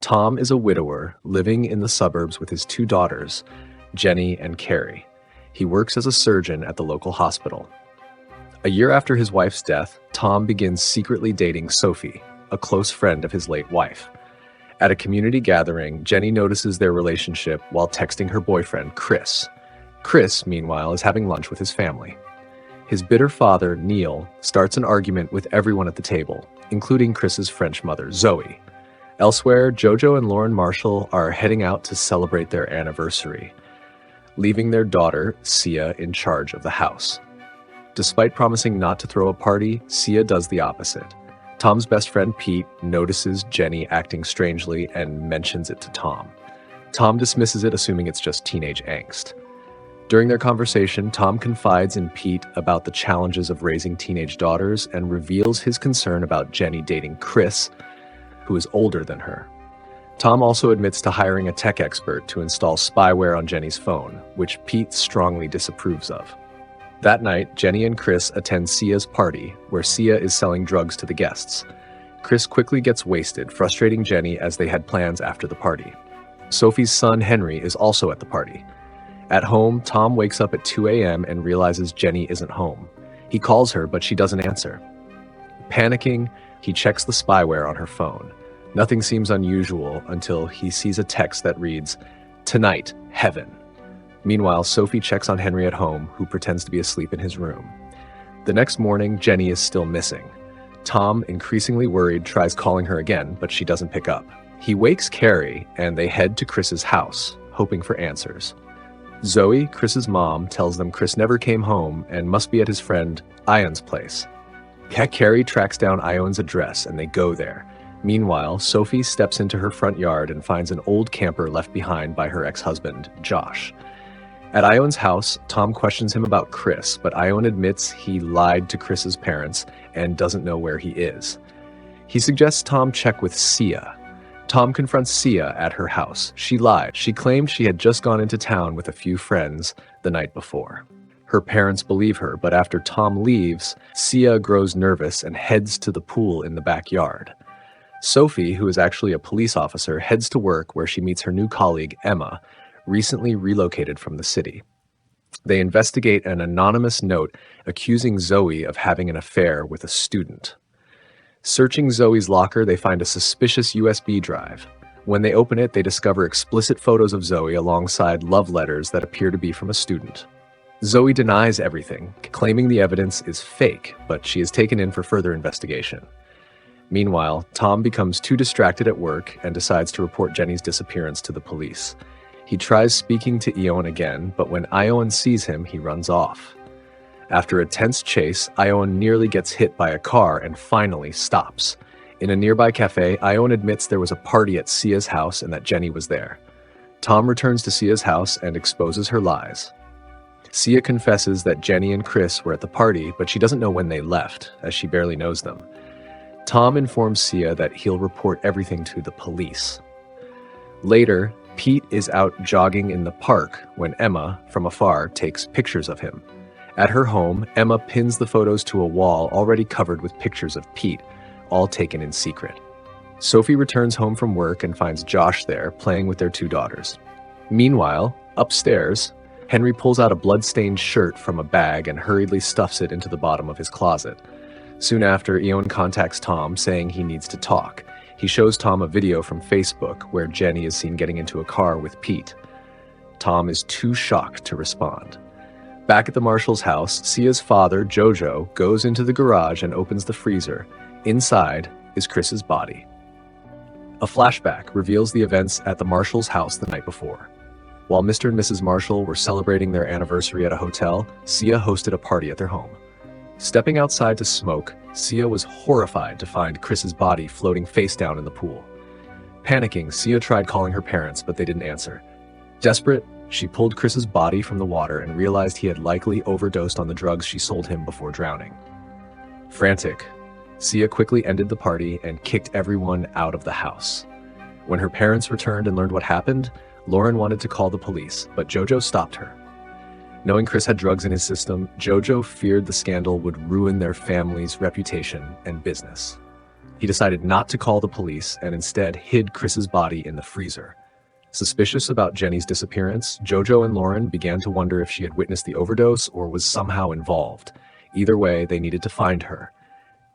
Tom is a widower living in the suburbs with his two daughters, Jenny and Carrie. He works as a surgeon at the local hospital. A year after his wife's death, Tom begins secretly dating Sophie, a close friend of his late wife. At a community gathering, Jenny notices their relationship while texting her boyfriend, Chris. Chris, meanwhile, is having lunch with his family. His bitter father, Neil, starts an argument with everyone at the table, including Chris's French mother, Zoe. Elsewhere, Jojo and Lauren Marshall are heading out to celebrate their anniversary, leaving their daughter, Sia, in charge of the house. Despite promising not to throw a party, Sia does the opposite. Tom's best friend, Pete, notices Jenny acting strangely and mentions it to Tom. Tom dismisses it, assuming it's just teenage angst. During their conversation, Tom confides in Pete about the challenges of raising teenage daughters and reveals his concern about Jenny dating Chris, who is older than her. Tom also admits to hiring a tech expert to install spyware on Jenny's phone, which Pete strongly disapproves of. That night, Jenny and Chris attend Sia's party, where Sia is selling drugs to the guests. Chris quickly gets wasted, frustrating Jenny as they had plans after the party. Sophie's son, Henry, is also at the party. At home, Tom wakes up at 2 a.m. and realizes Jenny isn't home. He calls her, but she doesn't answer. Panicking, he checks the spyware on her phone. Nothing seems unusual until he sees a text that reads, "Tonight, heaven." Meanwhile, Sophie checks on Henry at home, who pretends to be asleep in his room. The next morning, Jenny is still missing. Tom, increasingly worried, tries calling her again, but she doesn't pick up. He wakes Carrie, and they head to Chris's house, hoping for answers. Zoe, Chris's mom, tells them Chris never came home and must be at his friend Ion's place. Carrie tracks down Ion's address, and they go there. Meanwhile, Sophie steps into her front yard and finds an old camper left behind by her ex-husband, Josh. At Ion's house, Tom questions him about Chris, but Ion admits he lied to Chris's parents and doesn't know where he is. He suggests Tom check with Sia. Tom confronts Sia at her house. She lied. She claimed she had just gone into town with a few friends the night before. Her parents believe her, but after Tom leaves, Sia grows nervous and heads to the pool in the backyard. Sophie, who is actually a police officer, heads to work where she meets her new colleague, Emma, recently relocated from the city. They investigate an anonymous note accusing Zoe of having an affair with a student. Searching Zoe's locker, they find a suspicious USB drive. When they open it, they discover explicit photos of Zoe alongside love letters that appear to be from a student. Zoe denies everything, claiming the evidence is fake, but she is taken in for further investigation. Meanwhile, Tom becomes too distracted at work and decides to report Jenny's disappearance to the police. He tries speaking to Ion again, but when Ion sees him, he runs off. After a tense chase, Ion nearly gets hit by a car and finally stops. In a nearby cafe, Ion admits there was a party at Sia's house and that Jenny was there. Tom returns to Sia's house and exposes her lies. Sia confesses that Jenny and Chris were at the party, but she doesn't know when they left, as she barely knows them. Tom informs Sia that he'll report everything to the police. Later, Pete is out jogging in the park when Emma, from afar, takes pictures of him. At her home, Emma pins the photos to a wall already covered with pictures of Pete, all taken in secret. Sophie returns home from work and finds Josh there, playing with their two daughters. Meanwhile, upstairs, Henry pulls out a blood-stained shirt from a bag and hurriedly stuffs it into the bottom of his closet. Soon after, Ion contacts Tom, saying he needs to talk. He shows Tom a video from Facebook where Jenny is seen getting into a car with Pete. Tom is too shocked to respond. Back at the Marshall's house, Sia's father, Jojo, goes into the garage and opens the freezer. Inside is Chris's body. A flashback reveals the events at the Marshall's house the night before. While Mr. and Mrs. Marshall were celebrating their anniversary at a hotel, Sia hosted a party at their home. Stepping outside to smoke, Sia was horrified to find Chris's body floating face down in the pool. Panicking, Sia tried calling her parents, but they didn't answer. Desperate, she pulled Chris's body from the water and realized he had likely overdosed on the drugs she sold him before drowning. Frantic, Sia quickly ended the party and kicked everyone out of the house. When her parents returned and learned what happened, Lauren wanted to call the police, but Jojo stopped her. Knowing Chris had drugs in his system, Jojo feared the scandal would ruin their family's reputation and business. He decided not to call the police and instead hid Chris's body in the freezer. Suspicious about Jenny's disappearance, Jojo and Lauren began to wonder if she had witnessed the overdose or was somehow involved. Either way, they needed to find her.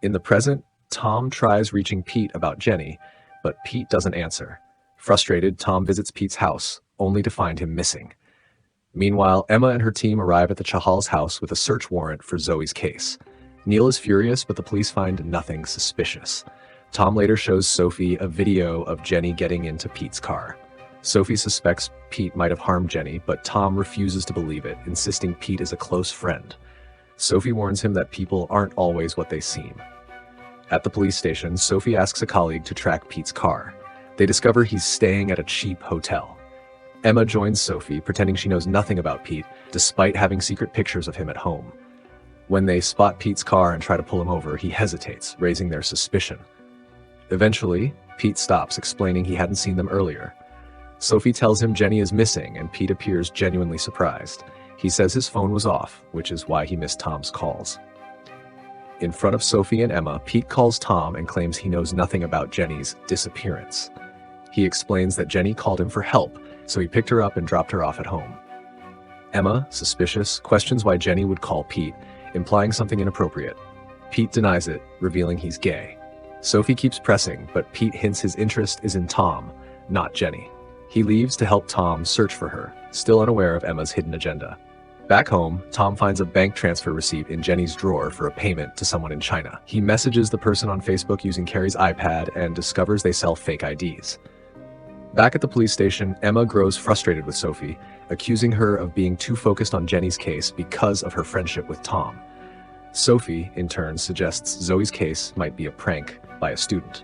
In the present, Tom tries reaching Pete about Jenny, but Pete doesn't answer. Frustrated, Tom visits Pete's house, only to find him missing. Meanwhile, Emma and her team arrive at the Chahals' house with a search warrant for Zoe's case. Neil is furious, but the police find nothing suspicious. Tom later shows Sophie a video of Jenny getting into Pete's car. Sophie suspects Pete might have harmed Jenny, but Tom refuses to believe it, insisting Pete is a close friend. Sophie warns him that people aren't always what they seem. At the police station, Sophie asks a colleague to track Pete's car. They discover he's staying at a cheap hotel. Emma joins Sophie, pretending she knows nothing about Pete, despite having secret pictures of him at home. When they spot Pete's car and try to pull him over, he hesitates, raising their suspicion. Eventually, Pete stops, explaining he hadn't seen them earlier. Sophie tells him Jenny is missing, and Pete appears genuinely surprised. He says his phone was off, which is why he missed Tom's calls. In front of Sophie and Emma, Pete calls Tom and claims he knows nothing about Jenny's disappearance. He explains that Jenny called him for help, so he picked her up and dropped her off at home. Emma, suspicious, questions why Jenny would call Pete, implying something inappropriate. Pete denies it, revealing he's gay. Sophie keeps pressing, but Pete hints his interest is in Tom, not Jenny. He leaves to help Tom search for her, still unaware of Emma's hidden agenda. Back home, Tom finds a bank transfer receipt in Jenny's drawer for a payment to someone in China. He messages the person on Facebook using Carrie's iPad and discovers they sell fake IDs. Back at the police station, Emma grows frustrated with Sophie, accusing her of being too focused on Jenny's case because of her friendship with Tom. Sophie, in turn, suggests Zoe's case might be a prank by a student.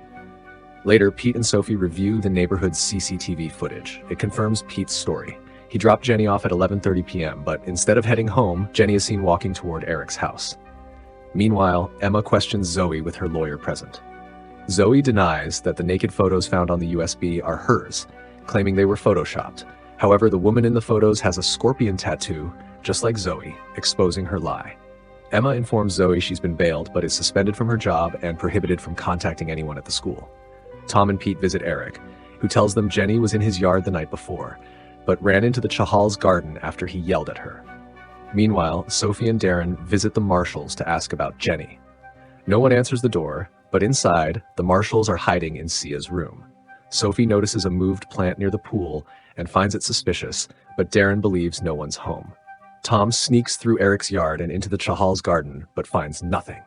Later, Pete and Sophie review the neighborhood's CCTV footage. It confirms Pete's story. He dropped Jenny off at 11:30 p.m., but instead of heading home, Jenny is seen walking toward Eric's house. Meanwhile, Emma questions Zoe with her lawyer present. Zoe denies that the naked photos found on the USB are hers, claiming they were photoshopped. However, the woman in the photos has a scorpion tattoo, just like Zoe, exposing her lie. Emma informs Zoe she's been bailed but is suspended from her job and prohibited from contacting anyone at the school. Tom and Pete visit Eric, who tells them Jenny was in his yard the night before, but ran into the Chahals' garden after he yelled at her. Meanwhile, Sophie and Darren visit the marshals to ask about Jenny. No one answers the door, but inside, the marshals are hiding in Sia's room. Sophie notices a moved plant near the pool and finds it suspicious, but Darren believes no one's home. Tom sneaks through Eric's yard and into the Chahals' garden, but finds nothing.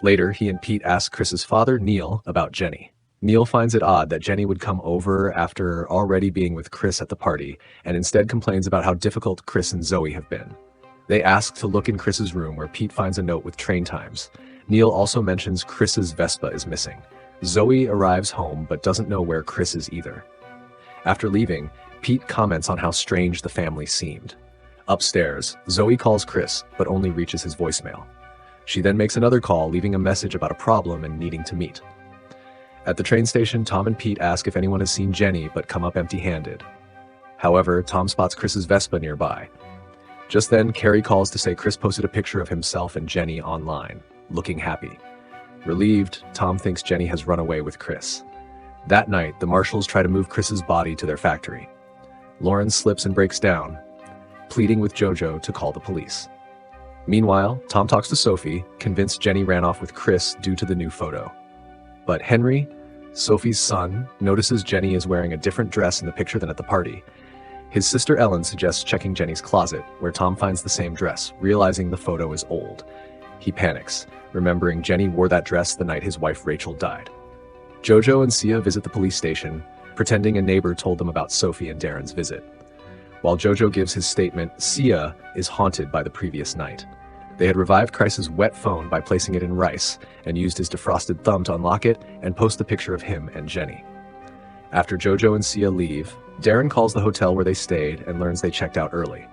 Later, he and Pete ask Chris's father, Neil, about Jenny. Neil finds it odd that Jenny would come over after already being with Chris at the party, and instead complains about how difficult Chris and Zoe have been. They ask to look in Chris's room, where Pete finds a note with train times. Neil also mentions Chris's Vespa is missing. Zoe arrives home but doesn't know where Chris is either. After leaving, Pete comments on how strange the family seemed. Upstairs, Zoe calls Chris, but only reaches his voicemail. She then makes another call, leaving a message about a problem and needing to meet. At the train station, Tom and Pete ask if anyone has seen Jenny, but come up empty-handed. However, Tom spots Chris's Vespa nearby. Just then, Carrie calls to say Chris posted a picture of himself and Jenny online, looking happy. Relieved, Tom thinks Jenny has run away with Chris. That night, the marshals try to move Chris's body to their factory. Lauren slips and breaks down, pleading with Jojo to call the police. Meanwhile, Tom talks to Sophie, convinced Jenny ran off with Chris due to the new photo. But Henry, Sophie's son, notices Jenny is wearing a different dress in the picture than at the party. His sister Ellen suggests checking Jenny's closet, where Tom finds the same dress, realizing the photo is old. He panics, remembering Jenny wore that dress the night his wife Rachel died. Jojo and Sia visit the police station, pretending a neighbor told them about Sophie and Darren's visit. While Jojo gives his statement, Sia is haunted by the previous night. They had revived Chris's wet phone by placing it in rice, and used his defrosted thumb to unlock it and post the picture of him and Jenny. After Jojo and Sia leave, Darren calls the hotel where they stayed and learns they checked out early.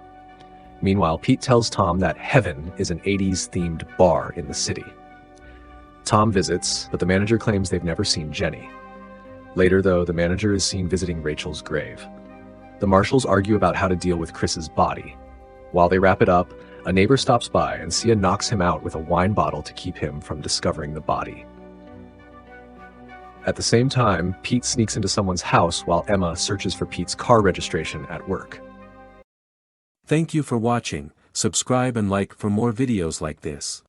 Meanwhile, Pete tells Tom that Heaven is an 80s-themed bar in the city. Tom visits, but the manager claims they've never seen Jenny. Later, though, the manager is seen visiting Rachel's grave. The marshals argue about how to deal with Chris's body. While they wrap it up, a neighbor stops by and Sia knocks him out with a wine bottle to keep him from discovering the body. At the same time, Pete sneaks into someone's house while Emma searches for Pete's car registration at work. Thank you for watching. Subscribe and like for more videos like this.